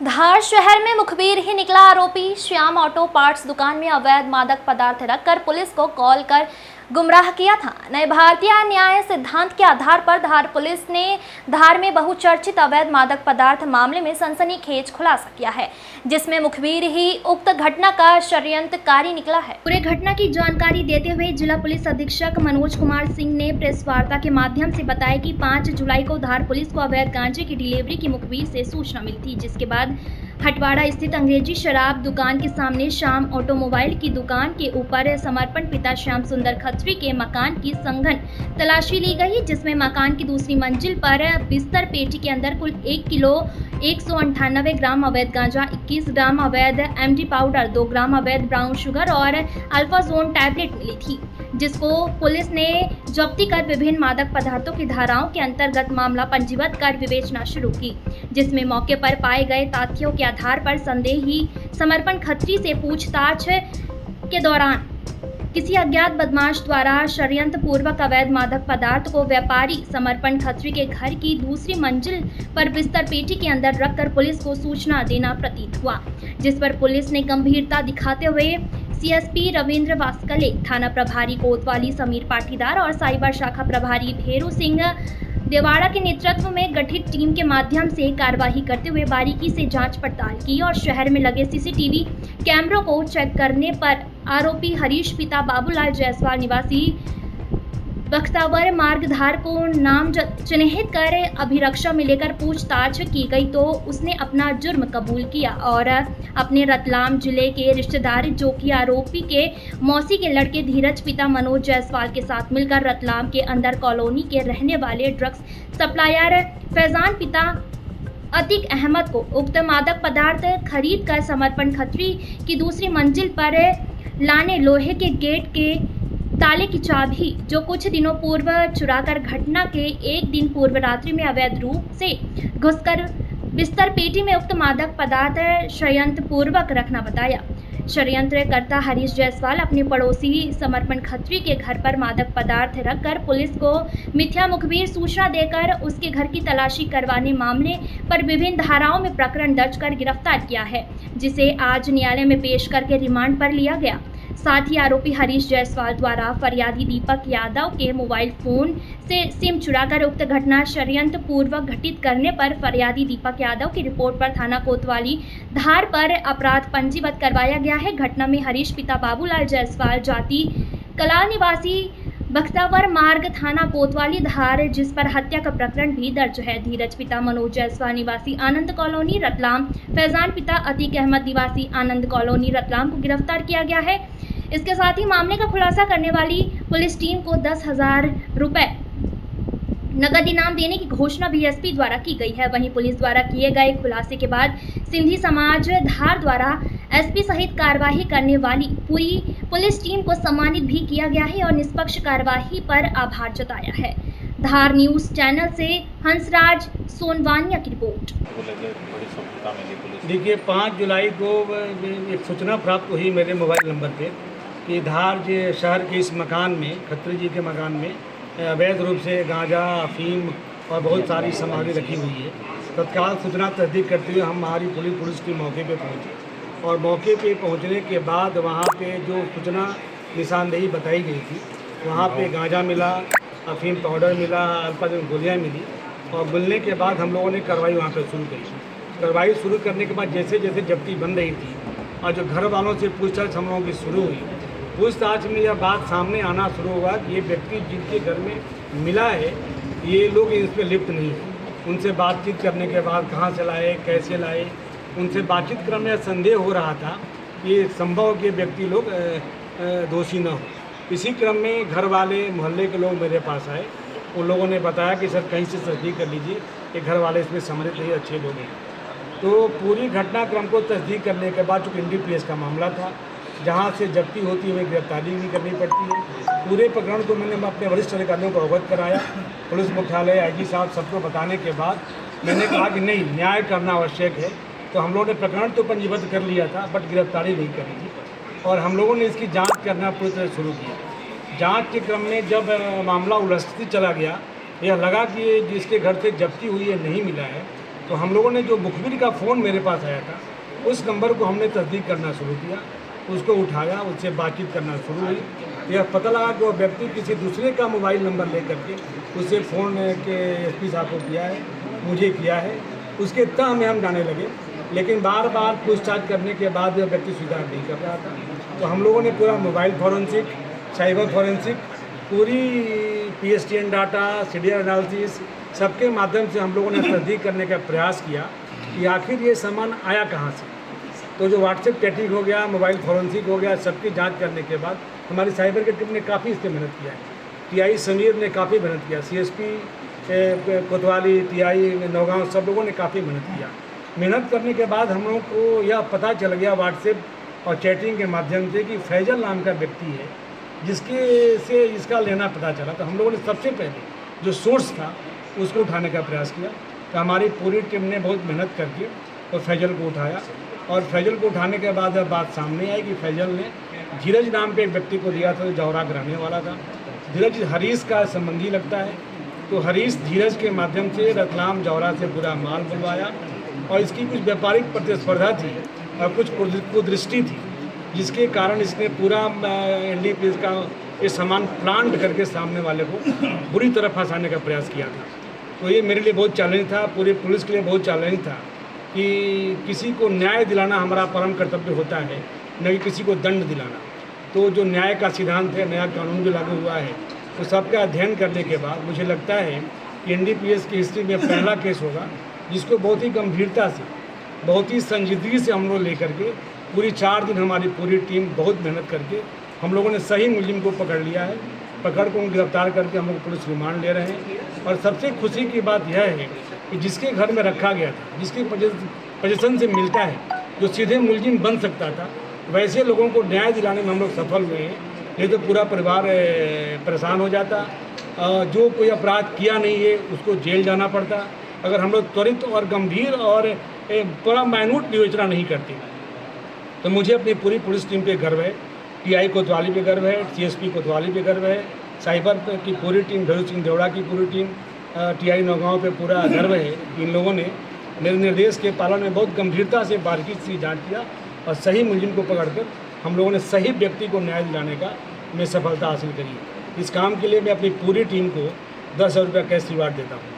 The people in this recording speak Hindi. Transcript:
धार शहर में मुखबिर ही निकला आरोपी। श्याम ऑटो पार्ट्स दुकान में अवैध मादक पदार्थ रखकर पुलिस को कॉल कर गुमराह किया था। नए भारतीय न्याय सिद्धांत के आधार पर धार पुलिस ने धार में बहुचर्चित अवैध मादक पदार्थ मामले में सनसनीखेज खुलासा किया है, जिसमें मुखबिर ही उक्त घटना का षड्यंत्रकारी निकला है। पूरे घटना की जानकारी देते हुए जिला पुलिस अधीक्षक मनोज कुमार सिंह ने प्रेस वार्ता के माध्यम से बताया कि 5 जुलाई को धार पुलिस को अवैध गांजे की डिलीवरी की मुखबिर से सूचना मिली थी, जिसके बाद हटवाड़ा स्थित अंग्रेजी शराब दुकान के सामने श्याम ऑटोमोबाइल की दुकान के ऊपर समर्पण पिता श्याम सुंदर खत्री के मकान की सघन तलाशी ली गई, जिसमें मकान की दूसरी मंजिल पर बिस्तर पेटी के अंदर कुल 1 किलो 198 ग्राम अवैध गांजा, 21 ग्राम अवैध एमडी पाउडर, 2 ग्राम अवैध ब्राउन शुगर और अल्फाजोन टैबलेट मिली थी, जिसको पुलिस ने जब्ती कर विभिन्न मादक पदार्थों की धाराओं के अंतर्गत मामला पंजीबद्ध कर विवेचना शुरू की, जिसमें मौके पर पाए गए तथ्यों के आधार पर संदेही समर्पण खत्री से पूछताछ के दौरान किसी अज्ञात बदमाश द्वारा षड्यंत्र पूर्वक अवैध मादक पदार्थ को व्यापारी समर्पण खत्री के घर की दूसरी मंजिल पर बिस्तर पेटी के अंदर रखकर पुलिस को सूचना देना प्रतीत हुआ, जिस पर पुलिस ने गंभीरता दिखाते हुए सीएसपी रविंद्र वास्कले, थाना प्रभारी कोतवाली समीर पाटीदार और साइबर शाखा प्रभारी भेरू सिंह देवाड़ा के नेतृत्व में गठित टीम के माध्यम से कार्रवाई करते हुए बारीकी से जांच पड़ताल की और शहर में लगे सीसीटीवी कैमरों को चेक करने पर आरोपी हरीश पिता बाबूलाल जायसवाल निवासी बख्तावर मार्ग धार को नाम चिन्हित कर अभिरक्षा में लेकर पूछताछ की गई तो उसने अपना जुर्म कबूल किया और अपने रतलाम जिले के रिश्तेदार जो कि आरोपी के मौसी के लड़के धीरज पिता मनोज जायसवाल के साथ मिलकर रतलाम के अंदर कॉलोनी के रहने वाले ड्रग्स सप्लायर फैजान पिता अतीक अहमद को उक्त मादक पदार्थ खरीद कर समर्पण खत्री की दूसरी मंजिल पर लाने लोहे के गेट के ताले की चाबी जो कुछ दिनों पूर्व चुराकर घटना के एक दिन पूर्व रात्रि में अवैध रूप से घुसकर बिस्तर पेटी में उक्त मादक पदार्थ षड्यंत्र पूर्वक रखना बताया। षड्यंत्रकर्ता हरीश जायसवाल अपने पड़ोसी समर्पण खत्री के घर पर मादक पदार्थ रखकर पुलिस को मिथ्या मुखबिर सूचना देकर उसके घर की तलाशी करवाने मामले पर विभिन्न धाराओं में प्रकरण दर्ज कर गिरफ्तार किया है, जिसे आज न्यायालय में पेश करके रिमांड पर लिया गया। साथ ही आरोपी हरीश जायसवाल द्वारा फरियादी दीपक यादव के मोबाइल फोन से सिम चुराकर उक्त घटना षड्यंत्र पूर्वक घटित करने पर फरियादी दीपक यादव की रिपोर्ट पर थाना कोतवाली धार पर अपराध पंजीबद्ध करवाया गया है। घटना में हरीश पिता बाबूलाल जायसवाल जाति कलाल निवासी बख्तावर मार्ग थाना कोतवाली धार, जिस पर हत्या का प्रकरण भी दर्ज है। धीरज पिता मनोज जायसवाल निवासी आनंद कॉलोनी रतलाम, फैजान पिता अतीक अहमद निवासी आनंद कॉलोनी रतलाम को गिरफ्तार किया गया है। इसके साथ ही मामले का खुलासा करने वाली पुलिस टीम को 10,000 रुपए नगद इनाम देने की घोषणा भी एसपी द्वारा की गई है। वहीं पुलिस द्वारा किए गए खुलासे के बाद सिंधी समाज धार द्वारा एसपी सहित कार्रवाई करने वाली पूरी पुलिस टीम को सम्मानित भी किया गया है और निष्पक्ष कार्रवाई पर आभार जताया है। धार न्यूज चैनल से हंसराज सोनवानिया की रिपोर्ट। देखिए 5 जुलाई को एक सूचना प्राप्त हुई मेरे मोबाइल नंबर पे कि धार शहर के इस मकान में, खत्री जी के मकान में अवैध रूप से गांजा, अफीम और बहुत सारी सामग्री रखी हुई है। तत्काल सूचना तस्दीक करते हुए हम हमारी पुलिस की मौके पे पहुंचे और मौके पे पहुंचने के बाद वहां पे जो सूचना निशानदेही बताई गई थी, वहां पे गांजा मिला, अफीम पाउडर मिला, अल्फाजोन गोलियाँ मिली और मिलने के बाद हम लोगों ने कार्रवाई वहाँ पर शुरू करी। कार्रवाई शुरू करने के बाद जैसे जैसे जब्ती बन रही थी और जो घर वालों से पूछताछ हम लोगों की शुरू हुई, पूछताछ में यह बात सामने आना शुरू हुआ कि ये व्यक्ति जिनके घर में मिला है ये लोग इस पर लिप्त नहीं है। उनसे बातचीत करने के बाद कहाँ से लाए, कैसे लाए, उनसे बातचीत क्रम में संदेह हो रहा था कि संभव कि व्यक्ति लोग दोषी न हो। इसी क्रम में घर वाले, मोहल्ले के लोग मेरे पास आए। उन लोगों ने बताया कि सर कहीं से तस्दीक कर लीजिए कि घर वाले इसमें सम्मिलित नहीं, अच्छे लोग हैं। तो पूरी घटनाक्रम को तस्दीक करने के बाद चूँकि NDPS का मामला था, जहाँ से जब्ती होती है वहीं गिरफ्तारी भी करनी पड़ती है। पूरे प्रकरण को मैंने अपने वरिष्ठ अधिकारियों को अवगत कराया, पुलिस मुख्यालय, IG साहब सबको बताने के बाद मैंने कहा कि नहीं, न्याय करना आवश्यक है। तो हम लोगों ने प्रकरण तो पंजीबद्ध कर लिया था बट गिरफ्तारी नहीं करी थी और हम लोगों ने इसकी जाँच करना पूरी तरह शुरू किया। जाँच के क्रम में जब मामला उलझती चला गया, यह लगा कि जिसके घर से जब्ती हुई है नहीं मिला है, तो हम लोगों ने जो मुखबिर का फ़ोन मेरे पास आया था उस नंबर को हमने तस्दीक करना शुरू किया, उसको उठाया, उससे बातचीत करना शुरू हुई। यह पता लगा कि वो व्यक्ति किसी दूसरे का मोबाइल नंबर लेकर के उससे फ़ोन के एसपी साहब को किया है, मुझे किया है। उसके तह में हम जाने लगे, लेकिन बार बार पूछताछ करने के बाद यह व्यक्ति स्वीकार नहीं कर रहा था। तो हम लोगों ने पूरा मोबाइल फॉरेंसिक, साइबर फॉरेंसिक, पूरी PSTN डाटा, सीरियल एनालिसिस सबके माध्यम से हम लोगों ने तस्दीक करने का प्रयास किया कि आखिर ये सामान आया कहाँ से। तो जो व्हाट्सएप चैटिंग हो गया, मोबाइल फॉरेंसिक हो गया, सबकी जांच करने के बाद हमारी साइबर की टीम ने काफ़ी इस पर मेहनत किया है। TI समीर ने काफ़ी मेहनत किया, CSP कोतवाली, TI नौगांव, सब लोगों ने काफ़ी मेहनत किया। मेहनत करने के बाद हम लोगों को यह पता चल गया व्हाट्सएप और चैटिंग के माध्यम से कि फैजल नाम का व्यक्ति है जिसके से इसका लेना पता चला। तो हम लोगों ने सबसे पहले जो सोर्स था उसको उठाने का प्रयास किया। तो हमारी पूरी टीम ने बहुत मेहनत करके और फैजल को उठाया, और फैजल को उठाने के बाद अब बात सामने आई कि फैजल ने धीरज नाम के एक व्यक्ति को दिया था जो जौहरा रहने वाला था। धीरज हरीश का संबंधी लगता है। तो हरीश धीरज के माध्यम से रतलाम जौहरा से पूरा माल बुलवाया, और इसकी कुछ व्यापारिक प्रतिस्पर्धा थी और कुछ कुदृष्टि थी, जिसके कारण इसने पूरा NDPS का ये सामान प्लांट करके सामने वाले को बुरी तरह फंसाने का प्रयास किया था। तो ये मेरे लिए बहुत चैलेंज था, पूरी पुलिस के लिए बहुत चैलेंज था कि किसी को न्याय दिलाना हमारा परम कर्तव्य होता है, न कि किसी को दंड दिलाना। तो जो न्याय का सिद्धांत है, नया कानून भी लागू हुआ है, तो सबका अध्ययन करने के बाद मुझे लगता है कि NDPS की हिस्ट्री में पहला केस होगा जिसको बहुत ही गंभीरता से, बहुत ही संजीदगी से हम लोग लेकर के पूरी 4 दिन हमारी पूरी टीम बहुत मेहनत करके हम लोगों ने सही मुलजिम को पकड़ लिया है। पकड़ को गिरफ्तार करके हम लोग पुलिस रिमांड ले रहे हैं। और सबसे खुशी की बात यह है कि जिसके घर में रखा गया था, जिसकी पोजीशन से मिलता है, जो सीधे मुलजिम बन सकता था, वैसे लोगों को न्याय दिलाने में हम लोग सफल हुए हैं। नहीं तो पूरा परिवार परेशान हो जाता। जो कोई अपराध किया नहीं है उसको जेल जाना पड़ता अगर हम लोग त्वरित और गंभीर और पूरा माइन्यूट विवेचना नहीं करते। तो मुझे अपनी पूरी पुलिस टीम पे गर्व है, TI कोतवाली पे गर्व है, CSP कोतवाली पे गर्व है, साइबर की पूरी टीम, भैरू सिंह देवड़ा की पूरी टीम, TI नौगांव पे पूरा गर्व है। इन लोगों ने मेरे निर्देश के पालन में बहुत गंभीरता से बारीकी से जांच किया और सही मुलजिम को पकड़कर हम लोगों ने सही व्यक्ति को न्याय दिलाने का मैं सफलता हासिल करी। इस काम के लिए मैं अपनी पूरी टीम को 10,000 रुपये कैश रिवार्ड देता हूँ।